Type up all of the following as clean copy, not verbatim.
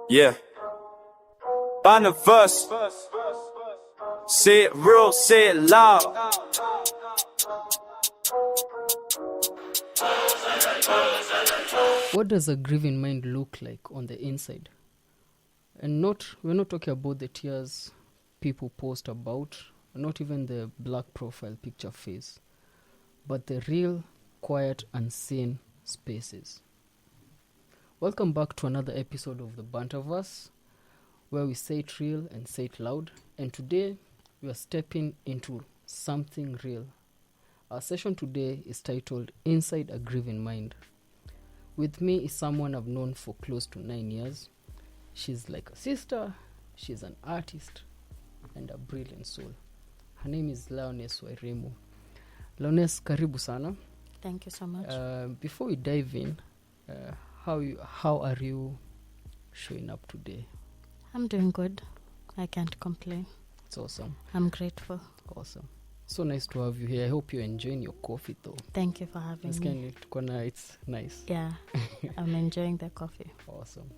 Yeah. BANTERVERSE. Say it real, say it loud. What does a grieving mind look like on the inside? And we're not talking about the tears people post about, not even the black profile picture face, but the real, quiet, unseen spaces. Welcome back to another episode of the BANTERVERSE, where we say it real and say it loud. And today, we are stepping into something real. Our session today is titled Inside a Grieving Mind. With me is someone I've known for close to 9 years. She's like a sister, she's an artist, and a brilliant soul. Her name is Lioness Wairimu. Lioness, karibu sana. Thank you so much. Before we dive in, how are you showing up today? I'm doing good. I can't complain. It's awesome. I'm grateful. Awesome. So nice to have you here. I hope you're enjoying your coffee though. Thank you for having me. It's nice. Yeah, I'm enjoying the coffee. Awesome.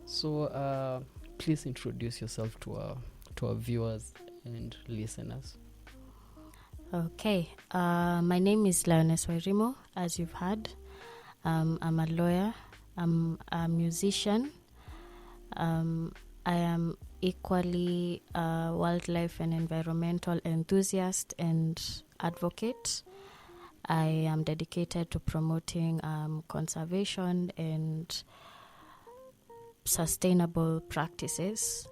So please introduce yourself to our viewers and listeners. Okay. My name is Lioness Wairimu, as you've heard. I'm a lawyer. I'm a musician. I am equally a wildlife and environmental enthusiast and advocate. I am dedicated to promoting conservation and sustainable practices.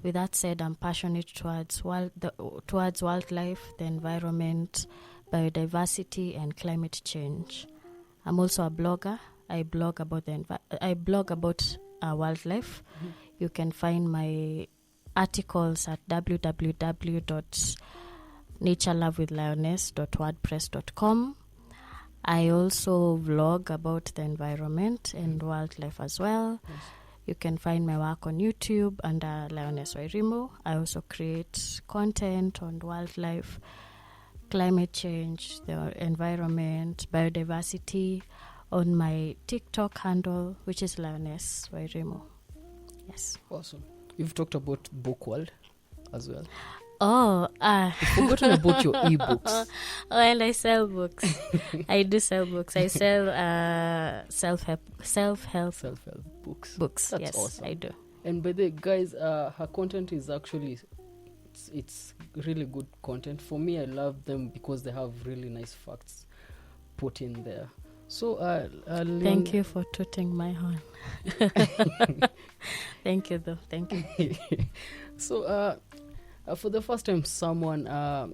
With that said, I'm passionate towards wildlife, the environment, biodiversity, and climate change. I'm also a blogger. I blog about wildlife. Mm-hmm. You can find my articles at www.naturelovewithlioness.wordpress.com. I also vlog about the environment and wildlife as well. Yes. You can find my work on YouTube under Lioness Wairimu. I also create content on wildlife, climate change, the environment, biodiversity on my TikTok handle, which is Lioness Wairimu. Yes. Awesome. You've talked about book world as well. Oh, You've forgotten about your ebooks. Oh, and I sell books. I do sell books. I sell self-help books. That's yes, awesome. I do. And by the way, guys, her content is actually it's really good content. For me, I love them because they have really nice facts put in there. So, thank you for tooting my horn. Thank you, though. Thank you. So, for the first time, someone I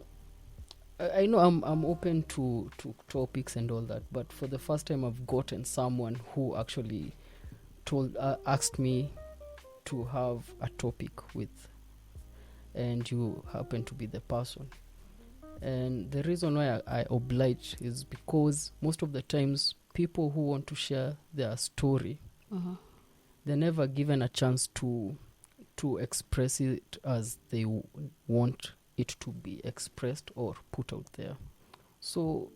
know I'm open to topics and all that, but for the first time, I've gotten someone who actually asked me to have a topic with, and you happen to be the person. And the reason why I oblige is because most of the times people who want to share their story, they're never given a chance to express it as they want it to be expressed or put out there. So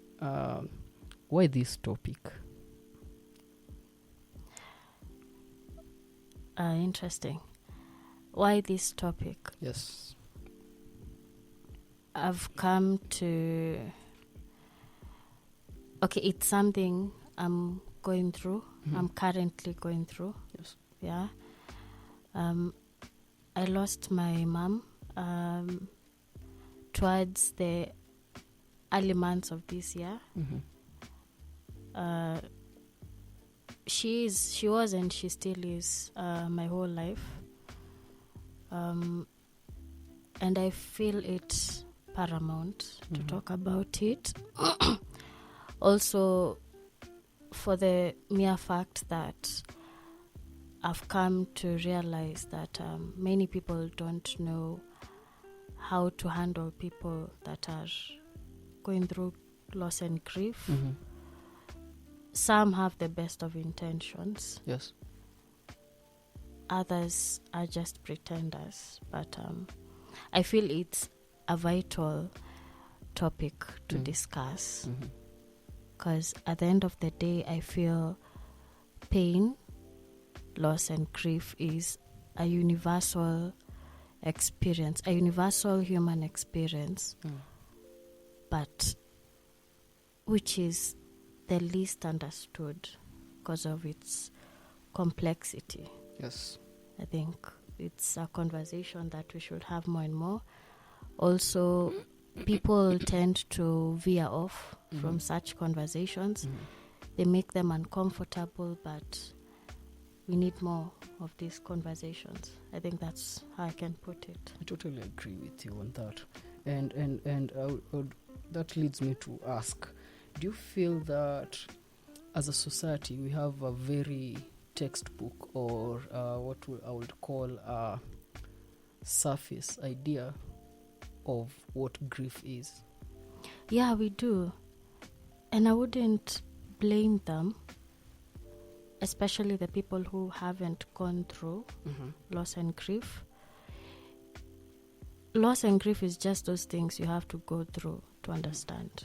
why this topic? Interesting. Why this topic? Yes. I've come to... Okay, it's something I'm going through. Mm-hmm. I'm currently going through. Yes. Yeah. I lost my mom towards the early months of this year. Mm-hmm. She was and she still is my whole life. And I feel it paramount to talk about it. Also, for the mere fact that I've come to realize that many people don't know how to handle people that are going through loss and grief. Mm-hmm. Some have the best of intentions. Yes. Others are just pretenders. But I feel it's a vital topic to discuss. Because at the end of the day, I feel pain loss and grief is a universal experience, a universal human experience, but which is the least understood because of its complexity. Yes. I think it's a conversation that we should have more and more. Also, people tend to veer off from such conversations. They make them uncomfortable, but we need more of these conversations. I think that's how I can put it. I totally agree with you on that. And that leads me to ask, do you feel that as a society we have a very textbook or what I would call a surface idea of what grief is? Yeah, we do. And I wouldn't blame them, especially the people who haven't gone through loss and grief. Loss and grief is just those things you have to go through to understand.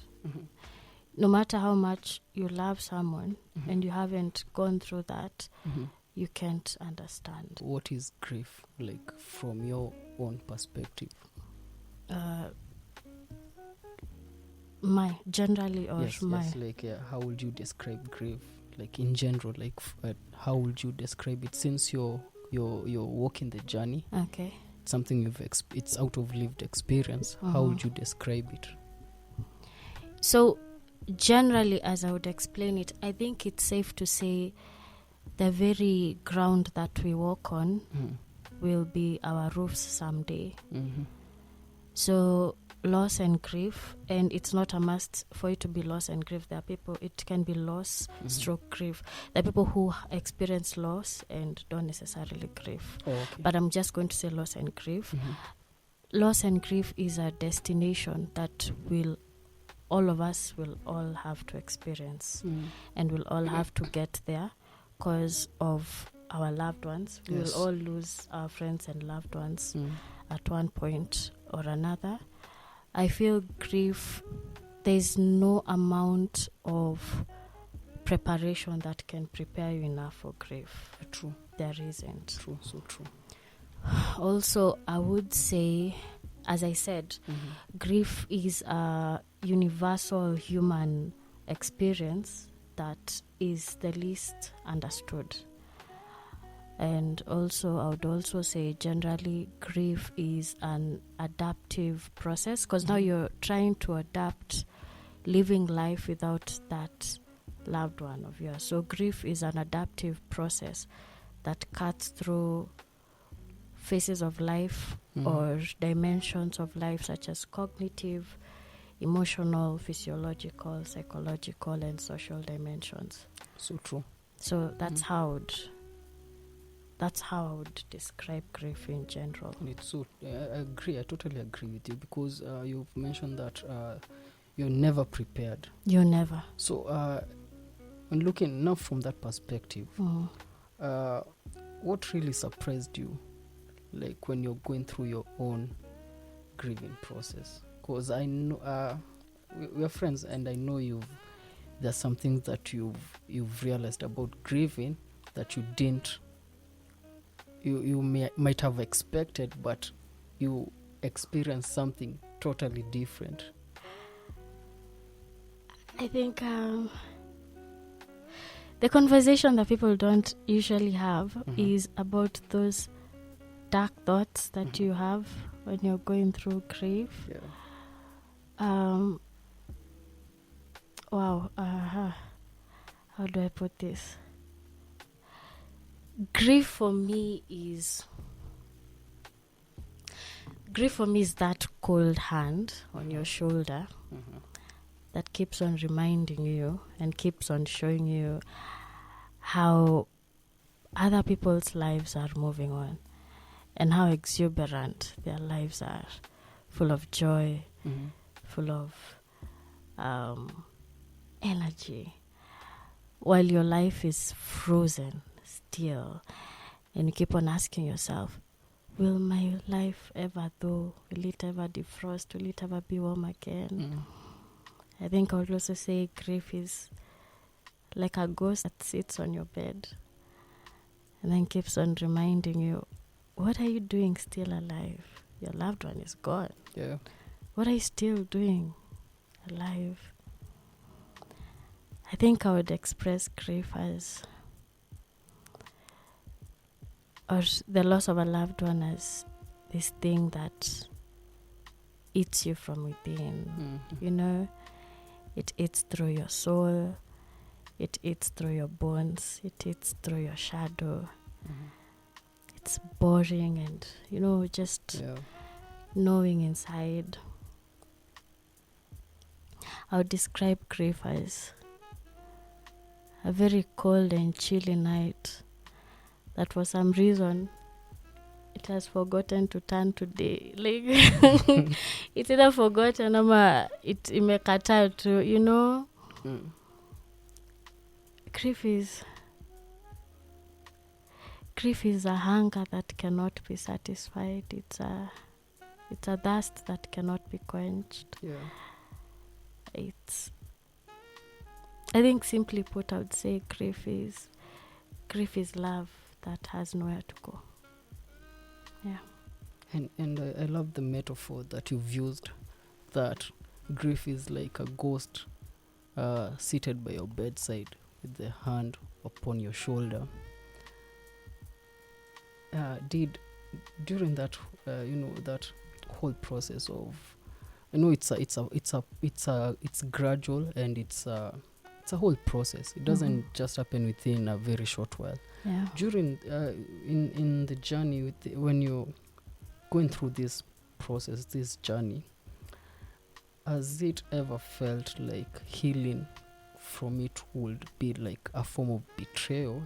No matter how much you love someone and you haven't gone through that, you can't understand. What is grief like from your own perspective? Generally, or yes, like how would you describe grief, like in general, like how would you describe it, since you're walking the journey? Okay, something it's out of lived experience. How would you describe it? So generally, as I would explain it, I think it's safe to say the very ground that we walk on will be our roofs someday. So loss and grief, and it's not a must for it to be loss and grief. There are people, it can be loss stroke grief. There are people who experience loss and don't necessarily grieve. But I'm just going to say loss and grief. Loss and grief is a destination that all of us will all have to experience, and we'll all have to get there because of our loved ones. We will all lose our friends and loved ones at one point or another. I feel grief, there's no amount of preparation that can prepare you enough for grief. True. There isn't. True, so true. Also, I would say, as I said, grief is a universal human experience that is the least understood. And also, I would also say generally grief is an adaptive process, because now you're trying to adapt living life without that loved one of yours. So grief is an adaptive process that cuts through phases of life or dimensions of life, such as cognitive, emotional, physiological, psychological, and social dimensions. So true. So that's how I would describe grief in general. It's so, I agree. I totally agree with you, because you've mentioned that you're never prepared. You're never. So when looking now from that perspective, what really surprised you, like when you're going through your own grieving process? Because I know we're friends, and I know there's some things that you've realized about grieving that you didn't. You might have expected, but you experienced something totally different. I think the conversation that people don't usually have is about those dark thoughts that you have when you're going through grief. Wow. How do I put this? Grief for me is that cold hand on your shoulder that keeps on reminding you and keeps on showing you how other people's lives are moving on and how exuberant their lives are, full of joy, full of energy, while your life is frozen still, and you keep on asking yourself, will my life ever thaw? Will it ever defrost? Will it ever be warm again? I think I would also say grief is like a ghost that sits on your bed and then keeps on reminding you, what are you doing still alive? Your loved one is gone. Yeah. What are you still doing alive? I think I would express grief as, or the loss of a loved one as this thing that eats you from within. You know, it eats through your soul, it eats through your bones, it eats through your shadow. It's boring, and you know, just knowing inside. I would describe grief as a very cold and chilly night that for some reason it has forgotten to turn to day. Like it's either forgotten or it imekataa to, you know. Grief is a hunger that cannot be satisfied. It's a thirst that cannot be quenched. I think simply put, I would say grief is love that has nowhere to go. Yeah. And I love the metaphor that you've used, that grief is like a ghost seated by your bedside with the hand upon your shoulder. During that that whole process of, it's gradual, and it's a whole process. It doesn't just happen within a very short while. During in the journey, when you're going through this process, this journey, has it ever felt like healing from it would be like a form of betrayal?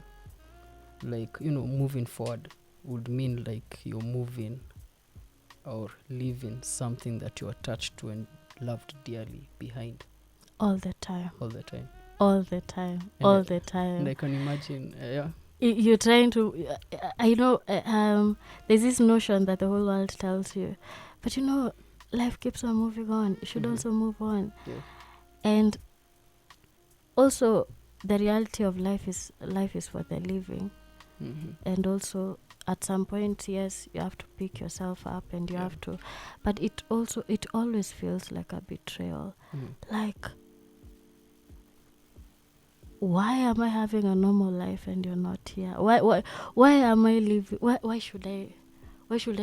Like, moving forward would mean like you're moving or leaving something that you're attached to and loved dearly behind. All the time. And I can imagine, you're trying to, I know, there's this notion that the whole world tells you, but life keeps on moving on. You should also move on. And also, the reality of life is for the living. And also, at some point, yes, you have to pick yourself up, and you have to, but it always feels like a betrayal. Like, why am I having a normal life and you're not here? Why am I living? Why should I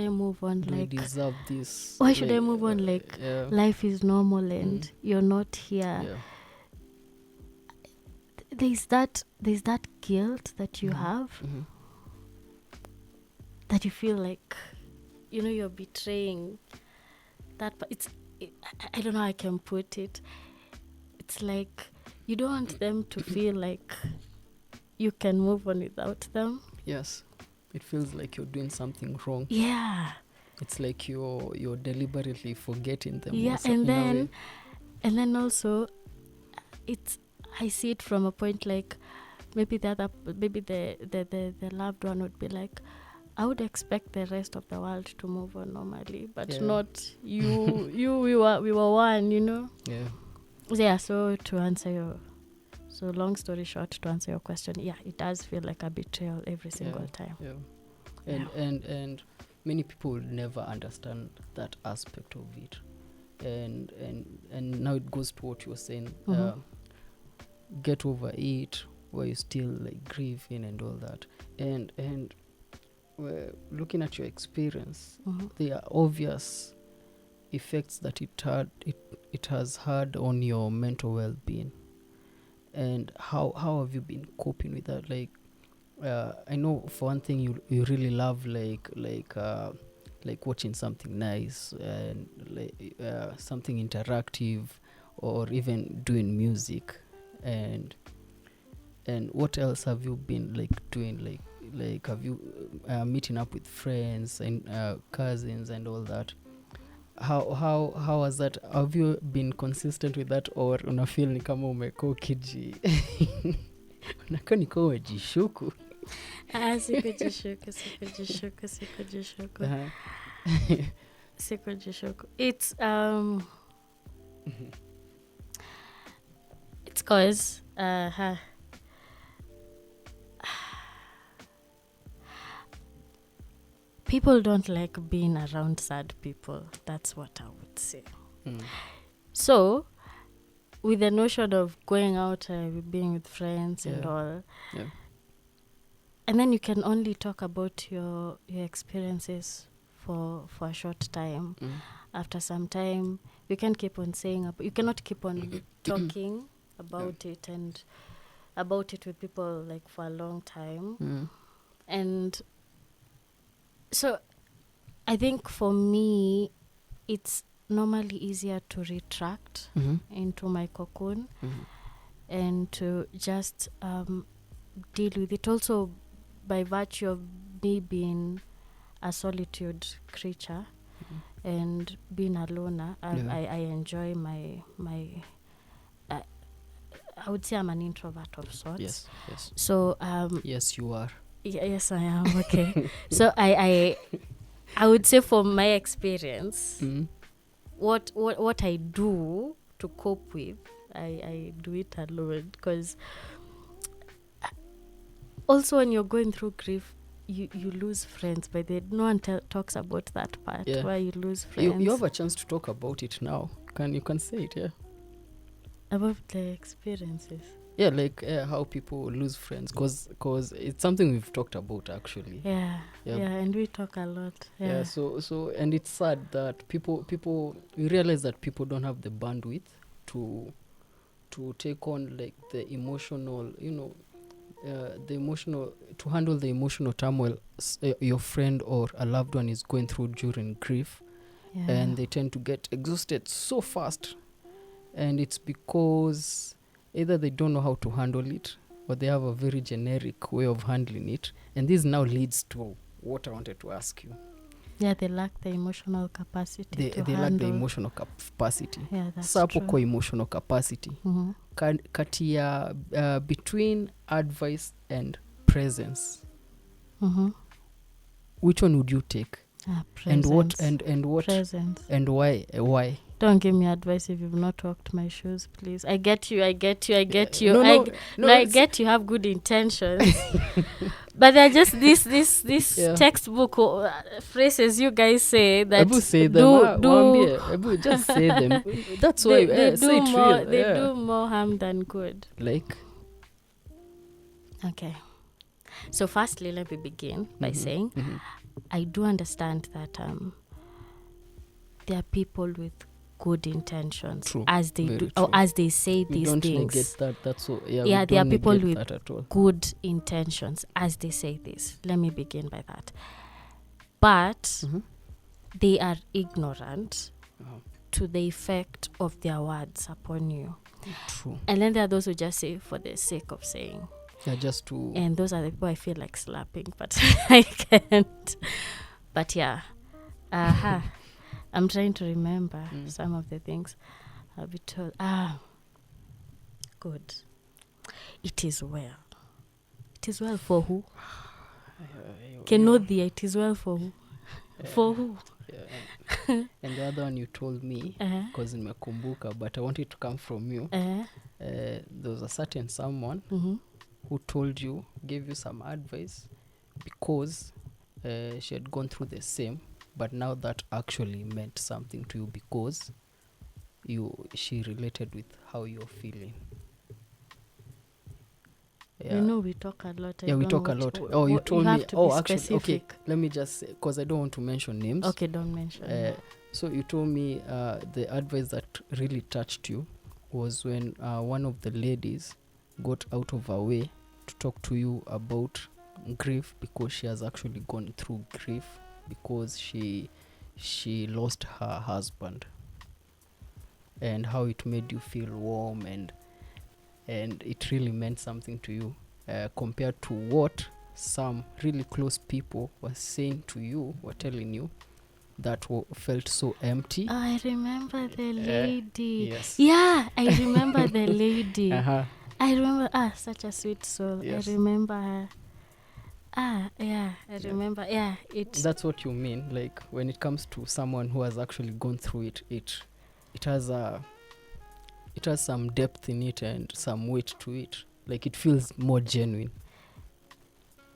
move on? Do I deserve this? Why should I move on? Life is normal and you're not here. There's that guilt that you have, that you feel like, you're betraying that. But I don't know how I can put it. It's like you don't want them to feel like you can move on without them. Yes, it feels like you're doing something wrong. Yeah, it's like you're deliberately forgetting them. Yeah, and then also, I see it from a point like maybe the loved one would be like, I would expect the rest of the world to move on normally, but not you. We were one, Yeah. So long story short, to answer your question, it does feel like a betrayal every single time. And many people will never understand that aspect of it. And now it goes to what you were saying. Get over it, where you still like grieving and all that. And looking at your experience, there are obvious effects that it has had on your mental well-being. And how have you been coping with that? Like, I know for one thing you really love like watching something nice and something interactive, or even doing music. And what else have you been like doing? Like have you meeting up with friends and cousins and all that? How was that? Have you been consistent with that, or unafeel ni kama umeko kiji unaka niko wajishuku? Sikujishuku. It's cause people don't like being around sad people. That's what I would say. So, with the notion of going out, being with friends and all, and then you can only talk about your experiences for a short time. After some time, you can't keep on saying, you cannot keep on talking about it and about it with people like for a long time. And so I think for me, it's normally easier to retract into my cocoon and to just deal with it. Also, by virtue of me being a solitude creature and being a loner, I enjoy my I would say I'm an introvert of sorts. Yes. So Yes, you are. yes, I am. Okay. So I would say from my experience, what I do to cope with, I do it alone, because also when you're going through grief, you lose friends, but no one talks about that part where you lose friends. You have a chance to talk about it now. You can say it, about the experiences. Yeah, like how people lose friends, because it's something we've talked about actually. Yeah, and we talk a lot. Yeah, so and it's sad that people we realize that people don't have the bandwidth to take on like the emotional, to handle the emotional turmoil your friend or a loved one is going through during grief. And they tend to get exhausted so fast, and it's because either they don't know how to handle it or they have a very generic way of handling it. And this now leads to what I wanted to ask you. Yeah, they lack the emotional capacity They lack the emotional capacity. Yeah, that's Sapo true. kwa emotional capacity. Kati ya between advice and presence, which one would you take? And what Presence. and why? Don't give me advice if you've not walked my shoes, please. I get you. No, I it's- get you have good intentions. But they're just this textbook phrases you guys say that Ebu say them. Ebu just say them. That's why they say do it more. real. They do more harm than good. Like, Okay. So firstly, let me begin by saying I do understand that there are people with good intentions. True. As they Very do, true. or as they say we these don't things. negate that. That's all. Yeah, we there are don't people negate with that at all. good intentions as they say this. Let me begin by that. But they are ignorant to the effect of their words upon you. True. And then there are those who just say for the sake of saying. Yeah, just to. And those are the people I feel like slapping, but I can't. But yeah. I'm trying to remember some of the things I'll be told. Good. It is well. It is well for who? Kenodhia, it is well for who? For who? Yeah. And the other one you told me, because nimekumbuka, but I want it to come from you. There was a certain someone who told you, gave you some advice because she had gone through the same, but now that actually meant something to you because she related with how you're feeling. Yeah. You know we talk a lot. We talk a lot. You told me. Actually, specific. Okay. Let me just say, because I don't want to mention names. Okay, don't mention. So you told me the advice that really touched you was when one of the ladies got out of her way to talk to you about grief, because she has actually gone through grief because she lost her husband, and how it made you feel warm and it really meant something to you, compared to what some really close people were saying to you, were telling you, that felt so empty. I remember the lady. Yes. Yeah, I remember the lady. Uh-huh. I remember, such a sweet soul. Yes. I remember her. Yeah, I remember. Yeah, That's what you mean. Like when it comes to someone who has actually gone through it has some depth in it and some weight to it. Like it feels more genuine.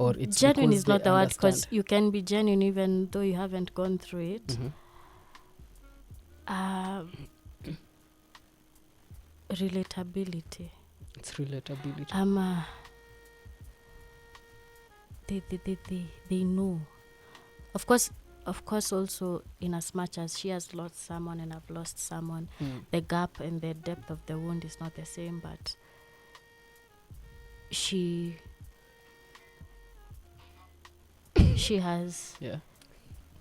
or it's genuine because is not they the word, because understand? you can be genuine even though you haven't gone through it. Relatability. It's relatability. They know. Of course, also, in as much as she has lost someone and I've lost someone, the gap and the depth of the wound is not the same, but she has Yeah.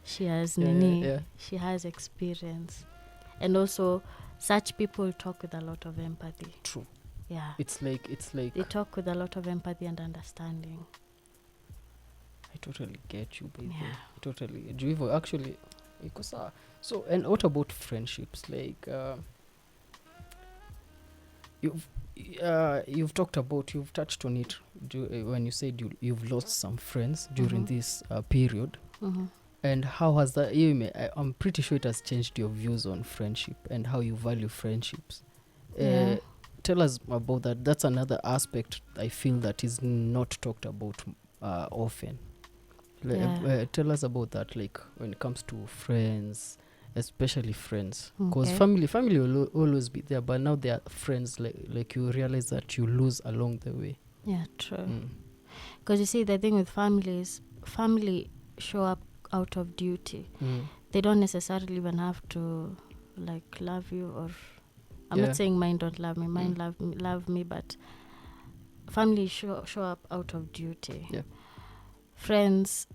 she has Yeah, nini, yeah. she has experience, and also such people talk with a lot of empathy. True. Yeah, It's like they talk with a lot of empathy and understanding. I totally get you, baby. Yeah. Totally. Juivo, actually, iko sawa. So, and what about friendships? Like, you've touched on it when you said you've lost some friends during this period. And how has that? I'm pretty sure it has changed your views on friendship and how you value friendships. Yeah. Tell us about that. That's another aspect I feel that is not talked about often. Tell us about that, like when it comes to friends, especially friends, because family will always be there, but now there are friends, like you realize that you lose along the way. Yeah, true. Because you see, the thing with families, family show up out of duty. They don't necessarily even have to like love you, or I'm not saying mine don't love me, mine love me, but family show up out of duty. Yeah. Friends,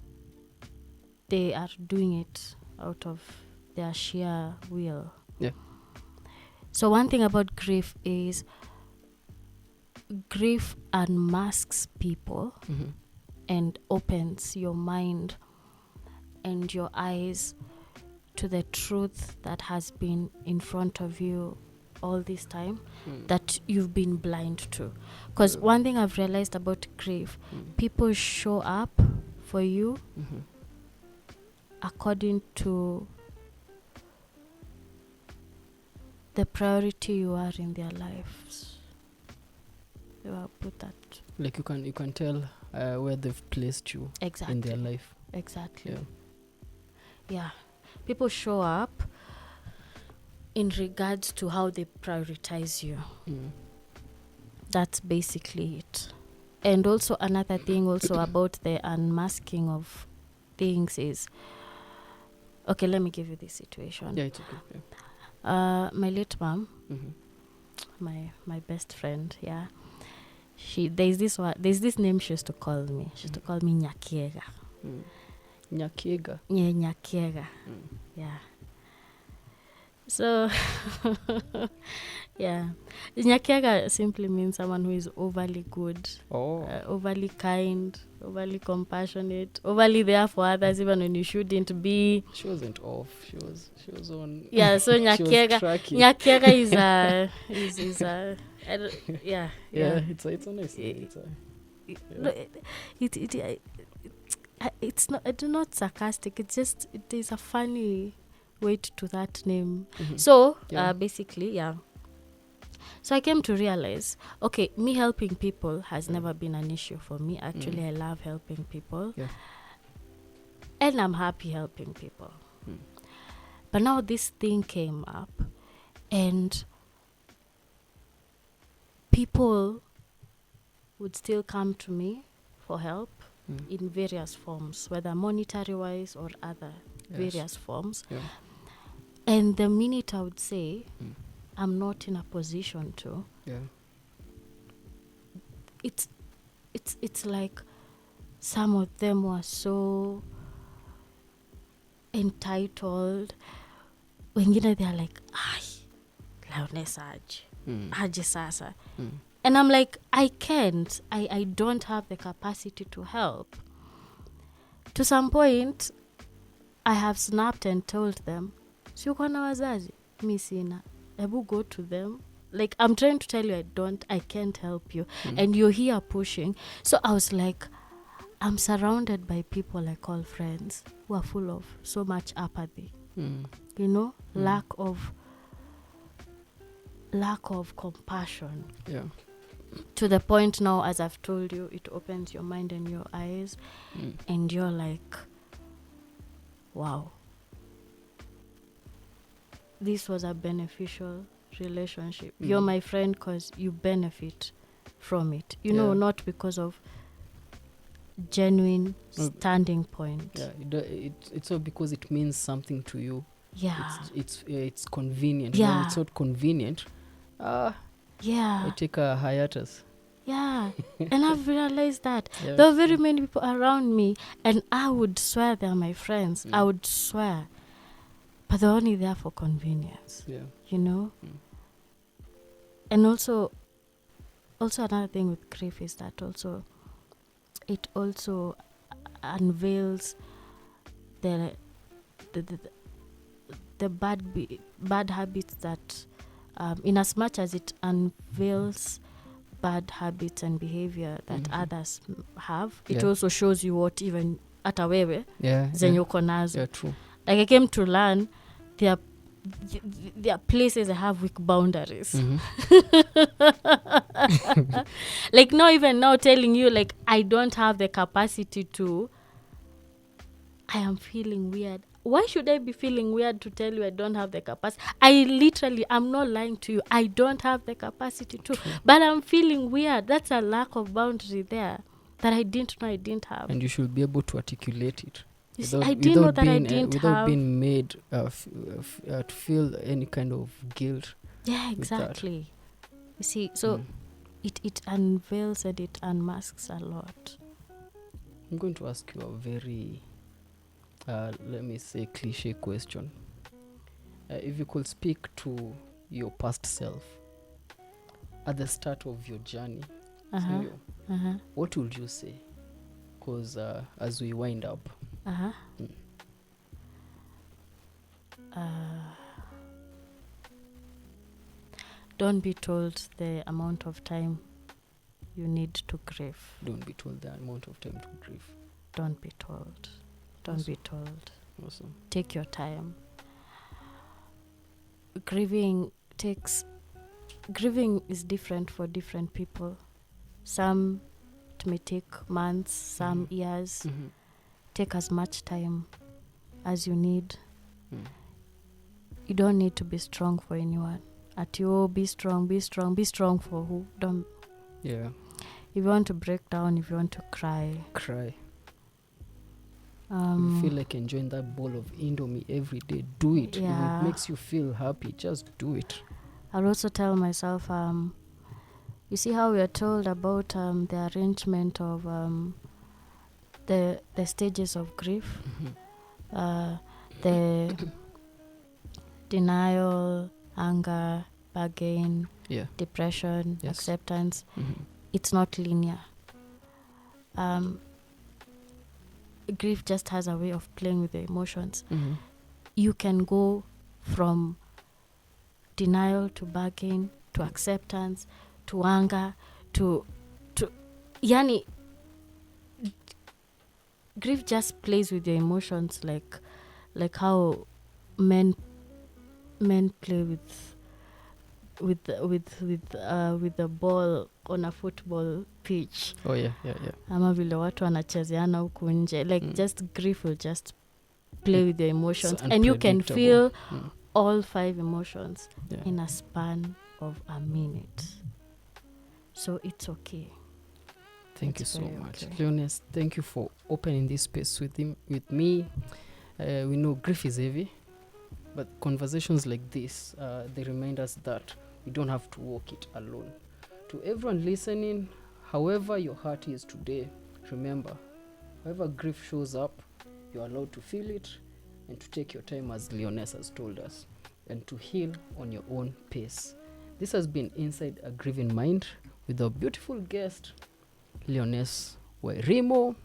they are doing it out of their sheer will. Yeah. So one thing about grief is grief unmasks people and opens your mind and your eyes to the truth that has been in front of you all this time that you've been blind to. Because one thing I've realized about grief, people show up for you according to the priority you are in their lives. You will put that. Like you can tell where they've placed you in their life. Exactly. Yeah. People show up in regards to how they prioritize you. That's basically it. And also another thing also about the unmasking of things is, okay, let me give you this situation. Yeah, it's okay. Yeah. My late mom, my best friend, there's this name she used to call me. She used to call me Nyakiega. Nyakiega. Yeah, Nyakiega. Yeah. So, yeah. Nyakiega simply means someone who is overly good, overly kind, overly compassionate, overly there for others even when you shouldn't be. She wasn't off. She was on. Yeah, so Nyakiega is a yeah. It's a nice name. It's not sarcastic. It is a funny weight to that name. So basically, so I came to realize, okay, me helping people has never been an issue for me. Actually, I love helping people, and I'm happy helping people. But now this thing came up, and people would still come to me for help in various forms, whether monetary wise or other various forms. And the minute I would say I'm not in a position to, it's like some of them were so entitled. Wengine they're like, ay, Lioness aje sasa. And I'm like, I can't. I don't have the capacity to help. To some point, I have snapped and told them, si uko na wazazi? Mi sina. Ebu go to them. Like, I'm trying to tell you I can't help you. And you're here pushing. So I was like, I'm surrounded by people I call friends who are full of so much apathy. You know, lack of compassion. to the point now, as I've told you, it opens your mind and your eyes, and you're like, wow, this was a beneficial relationship. You're my friend because you benefit from it. You know, not because of genuine standing point. Yeah, it's all because it means something to you. Yeah. It's convenient. Yeah. When it's not convenient, I take a hiatus. Yeah. And I've realized that Yeah. there are very many people around me, and I would swear they're my friends. I would swear. But they're only there for convenience. Yeah. You know? And also another thing with grief is that it also unveils the bad habits that, in as much as it unveils bad habits and behavior that others have, it also shows you what even hata wewe zenye uko nazo. Yeah, true. Like, I came to learn there are places I have weak boundaries. Like, not even now telling you, like, I don't have the capacity to. I am feeling weird. Why should I be feeling weird to tell you I don't have the capacity? I'm not lying to you. I don't have the capacity to. But I'm feeling weird. That's a lack of boundary there that I didn't know I didn't have. And you should be able to articulate it. I didn't know that I didn't have. Without being made to feel any kind of guilt. Yeah, exactly. You see, so it unveils and it unmasks a lot. I'm going to ask you a very, let me say, cliche question. If you could speak to your past self at the start of your journey, what would you say? Because as we wind up, don't be told the amount of time you need to grieve. Don't be told the amount of time to grieve. Don't be told. Don't be told. Awesome. Take your time. Grieving is different for different people. Some it may take months, some years. Take as much time as you need. You don't need to be strong for anyone. Be strong for who? Don't. Yeah. If you want to break down, if you want to cry. If you feel like enjoying that bowl of Indomie every day, do it. Yeah. If it makes you feel happy, just do it. I'll also tell myself, you see how we are told about the arrangement of the stages of grief, the denial, anger, bargain, depression, acceptance. It's not linear. Grief just has a way of playing with the emotions. You can go from denial to bargain to acceptance to anger to yani, grief just plays with your emotions like how men play with the ball on a football pitch. Oh yeah. Ama vile watu wanachezeana huku nje, like just grief will just play with your emotions, and you can feel all 5 emotions in a span of a minute. So it's okay. Thank you so much, Lioness. Thank you for opening this space with me. We know grief is heavy, but conversations like this, they remind us that we don't have to walk it alone. To everyone listening, however your heart is today, remember, however grief shows up, you're allowed to feel it and to take your time, as Lioness has told us, and to heal on your own pace. This has been Inside a Grieving Mind with our beautiful guest, Lioness Wairimu.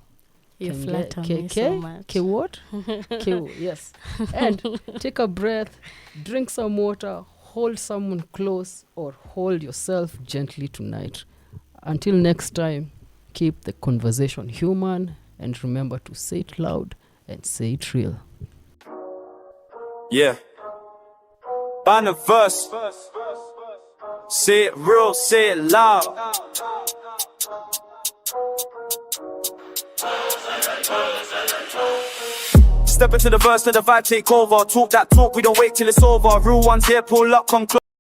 You flatter me so much. K what? Yes. And take a breath, drink some water, hold someone close, or hold yourself gently tonight. Until next time, keep the conversation human, and remember to say it loud and say it real. Yeah. BANTERVERSE. Say it real, say it loud. Step into the verse, let the vibe take over. Talk that talk, we don't wait till it's over. Real ones here, pull up, come close.